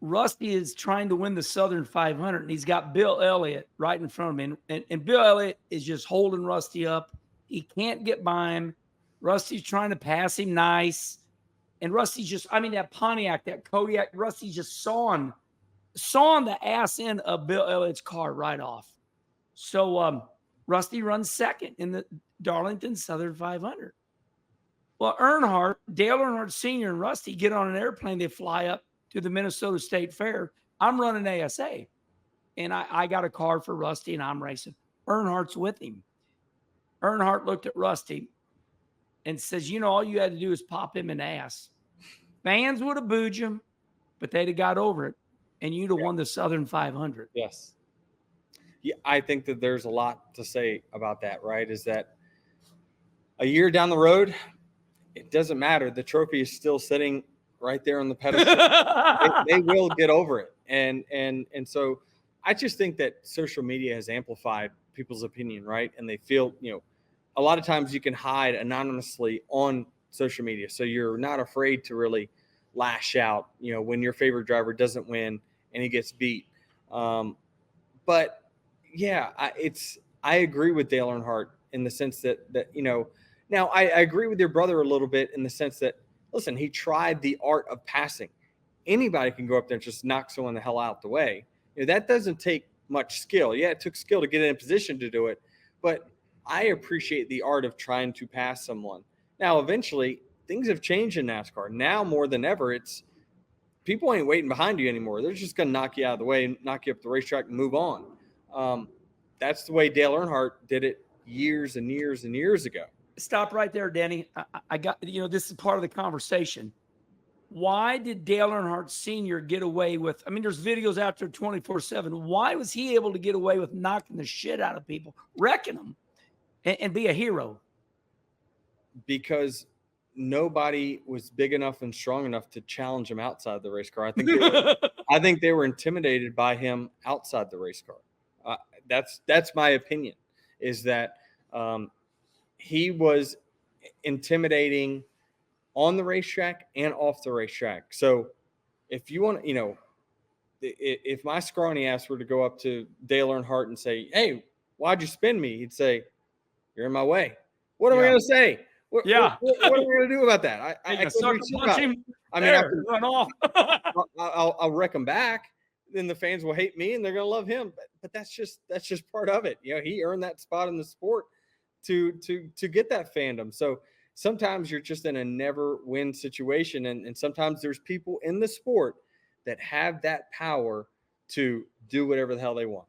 Rusty is trying to win the Southern 500, and he's got Bill Elliott right in front of him. And Bill Elliott is just holding Rusty up. He can't get by him. Rusty's trying to pass him nice. And Rusty's just, I mean, that Pontiac, that Kodiak, Rusty's just sawing the ass end of Bill Elliott's car right off. So Rusty runs second in the Darlington Southern 500. Well, Dale Earnhardt Sr. and Rusty get on an airplane. They fly up to the Minnesota State Fair. I'm running ASA, and I got a car for Rusty, and I'm racing. Earnhardt's with him. Earnhardt looked at Rusty and says, you know, all you had to do is pop him an ass. Fans would have booed you, but they'd have got over it, and you'd have won the Southern 500. Yes. Yeah, I think that there's a lot to say about that, right? Is that a year down the road, it doesn't matter. The trophy is still sitting right there on the pedestal. they will get over it. And so I just think that social media has amplified people's opinion, right? And they feel, you know, a lot of times you can hide anonymously on social media. So you're not afraid to really lash out, you know, when your favorite driver doesn't win and he gets beat. But yeah, I agree with Dale Earnhardt in the sense that, you know, now I agree with your brother a little bit in the sense that, listen, he tried the art of passing. Anybody can go up there and just knock someone the hell out the way. You know, that doesn't take much skill. Yeah, it took skill to get in a position to do it, but I appreciate the art of trying to pass someone. Now, eventually, things have changed in NASCAR. Now more than ever, it's people ain't waiting behind you anymore. They're just going to knock you out of the way, knock you up the racetrack, and move on. That's the way Dale Earnhardt did it years and years and years ago. Stop right there, Denny. I got, you know, this is part of the conversation. Why did Dale Earnhardt Sr. get away with, I mean, there's videos out there 24/7. Why was he able to get away with knocking the shit out of people, wrecking them, and be a hero? Because nobody was big enough and strong enough to challenge him outside the race car. I think they were intimidated by him outside the race car. That's my opinion, is that he was intimidating on the racetrack and off the racetrack. So if you want to, you know, if my scrawny ass were to go up to Dale Earnhardt and say, hey, why'd you spin me? He'd say, you're in my way. What am I going to say? What are we going to do about that? I can run off. I'll wreck him back. Then the fans will hate me and they're going to love him. But that's just part of it. You know, he earned that spot in the sport to get that fandom. So sometimes you're just in a never win situation. And sometimes there's people in the sport that have that power to do whatever the hell they want.